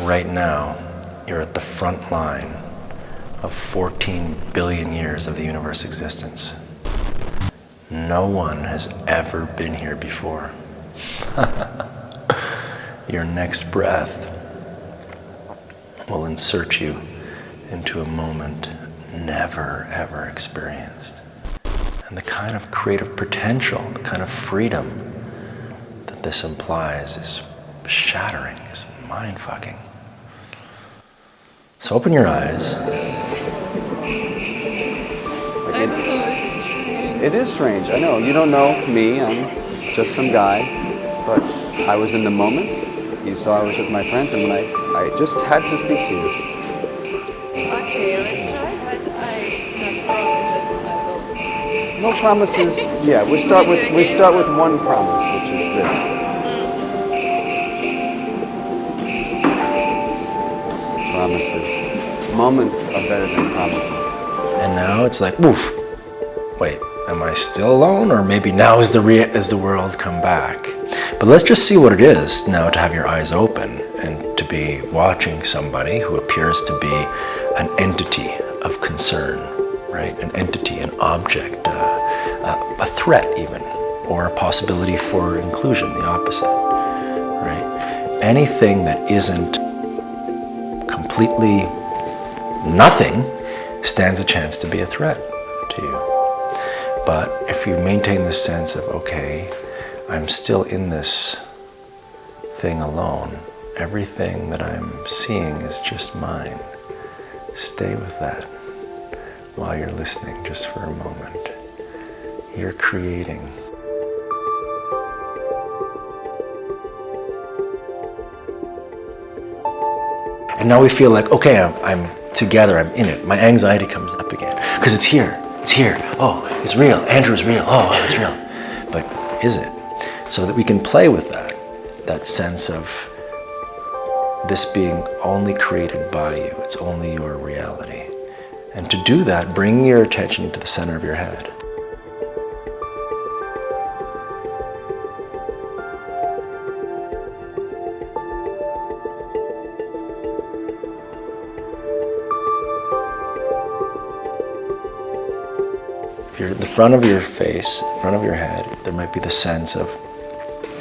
right now, you're at the front line of 14 billion years of the universe existence. No one has ever been here before. Your next breath will insert you into a moment never ever experienced. And the kind of creative potential, the kind of freedom that this implies is shattering, is mind-fucking. So open your eyes. It is strange, I know. You don't know me, I'm just some guy. But I was in the moment. You saw I was with my friends, and when I just had to speak to you. Okay, let's try, but I'm not promising that I will. No promises. Yeah, we start with one promise, which is this. Promises. Moments are better than promises. And now it's like, woof. Wait, am I still alone? Or maybe now is the world come back? But let's just see what it is now to have your eyes open and to be watching somebody who appears to be an entity of concern, right? An entity, an object, a threat even, or a possibility for inclusion, the opposite, right? Anything that isn't completely nothing stands a chance to be a threat to you. But if you maintain this sense of, okay, I'm still in this thing alone, everything that I'm seeing is just mine. Stay with that while you're listening, just for a moment. You're creating. And now we feel like, okay, I'm together, I'm in it. My anxiety comes up again, because it's here. Oh, it's real. Andrew's real. Oh, it's real. But is it? So that we can play with that sense of this being only created by you. It's only your reality. And to do that, bring your attention to the center of your head. If you're at the front of your face, front of your head, there might be the sense of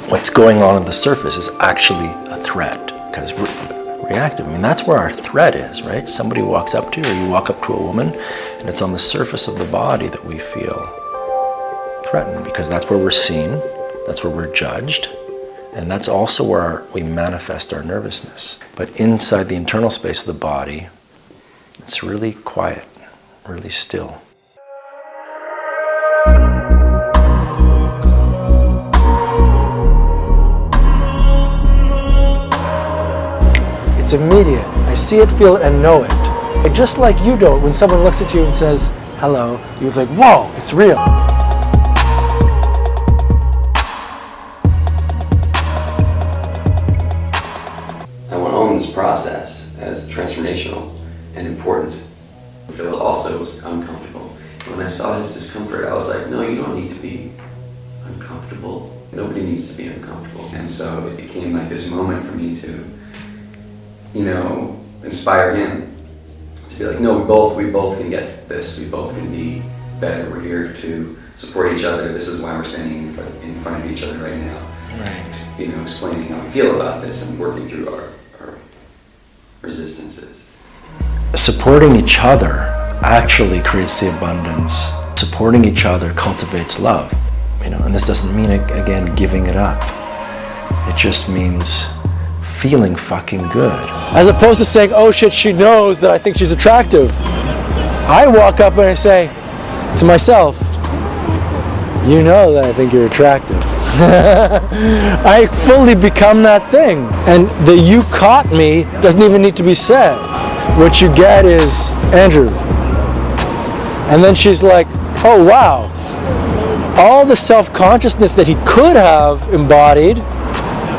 what's going on the surface is actually a threat, because reactive, I mean, that's where our threat is, right? Somebody walks up to you, or you walk up to a woman, and it's on the surface of the body that we feel threatened, because that's where we're seen, that's where we're judged, and that's also where we manifest our nervousness. But inside the internal space of the body, it's really quiet, really still. It's immediate. I see it, feel it, and know it. And just like you don't, when someone looks at you and says, hello, you're like, whoa, it's real. I want to own this process as transformational and important. Phil also was uncomfortable. When I saw his discomfort, I was like, no, you don't need to be uncomfortable. Nobody needs to be uncomfortable. And so it became like this moment for me to, inspire him to be like, no, we both can get this. We both can be better. We're here to support each other. This is why we're standing in front of each other right now. Right. Explaining how we feel about this and working through our resistances. Supporting each other actually creates the abundance. Supporting each other cultivates love. And this doesn't mean, again, giving it up. It just means feeling fucking good. As opposed to saying, oh shit, she knows that I think she's attractive. I walk up and I say to myself, you know that I think you're attractive. I fully become that thing. And the you caught me doesn't even need to be said. What you get is, Andrew. And then she's like, oh wow. All the self-consciousness that he could have embodied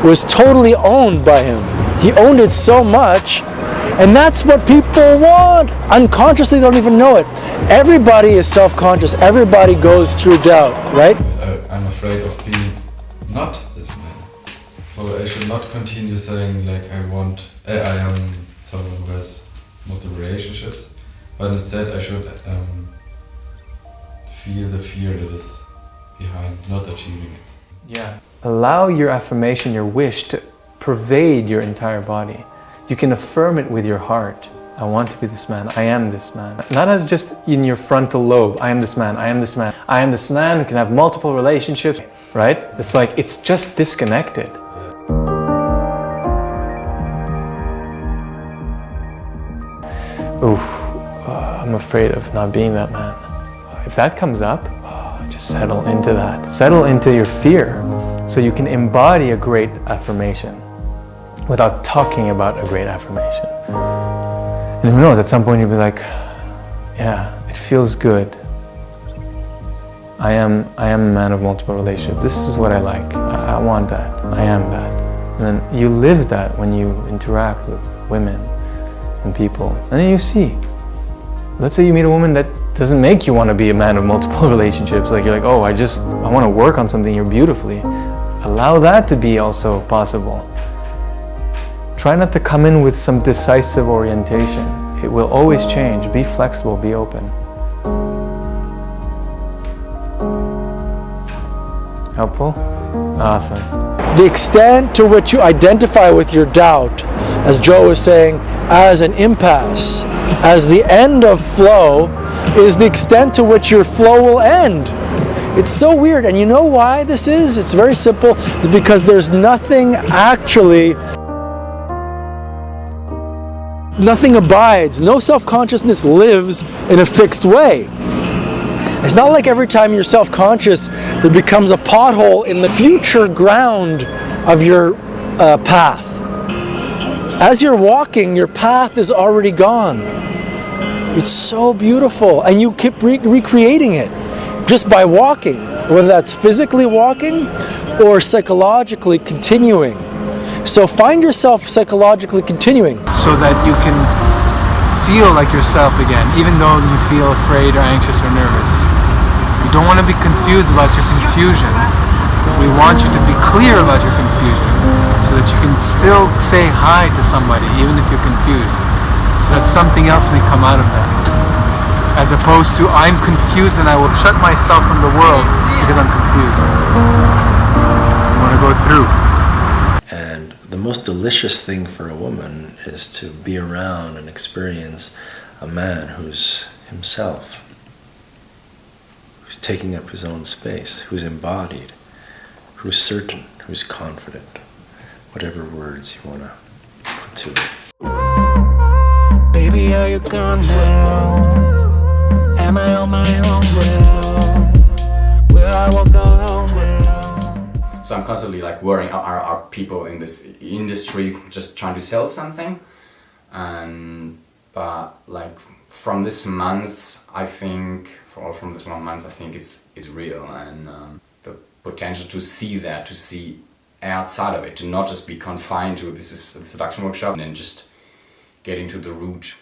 was totally owned by him. He owned it so much, and that's what people want. Unconsciously, they don't even know it. Everybody is self-conscious. Everybody goes through doubt, right? I'm afraid of being not this man. So I should not continue saying like I want I am someone who has multiple relationships, but instead I should feel the fear that is behind not achieving it. Yeah. Allow your affirmation, your wish to pervade your entire body. You can affirm it with your heart. I want to be this man, I am this man. Not as just in your frontal lobe, I am this man, I am this man. I am this man who can have multiple relationships, right? It's like, it's just disconnected. Oof, I'm afraid of not being that man. If that comes up, just settle into that. Settle into your fear so you can embody a great affirmation without talking about a great affirmation. And who knows, at some point you'll be like, yeah, it feels good. I am a man of multiple relationships. This is what I like. I want that. I am that. And then you live that when you interact with women and people. And then you see. Let's say you meet a woman that doesn't make you want to be a man of multiple relationships. Like you're like, oh, I want to work on something here beautifully. Allow that to be also possible. Try not to come in with some decisive orientation. It will always change. Be flexible, be open. Helpful? Awesome. The extent to which you identify with your doubt, as Joe was saying, as an impasse, as the end of flow, is the extent to which your flow will end. It's so weird, and you know why this is? It's very simple. It's because there's nothing actually, nothing abides. No self-consciousness lives in a fixed way. It's not like every time you're self-conscious, there becomes a pothole in the future ground of your path. As you're walking, your path is already gone. It's so beautiful, and you keep recreating it just by walking, whether that's physically walking or psychologically continuing. So find yourself psychologically continuing. So that you can feel like yourself again, even though you feel afraid or anxious or nervous. You don't want to be confused about your confusion. We want you to be clear about your confusion so that you can still say hi to somebody even if you're confused. So that something else may come out of that. As opposed to, I'm confused and I will shut myself from the world because I'm confused. I want to go through. And the most delicious thing for a woman is to be around and experience a man who's himself, who's taking up his own space, who's embodied, who's certain, who's confident, whatever words you want to put to it. Baby, are you gone now? Am I on my own now? Will I walk alone now? So I'm constantly like worrying, are people in this industry just trying to sell something? And but like from this month, I think, from this 1 month, I think it's real, and the potential to see that, to see outside of it, to not just be confined to this is a seduction workshop and then just getting to the root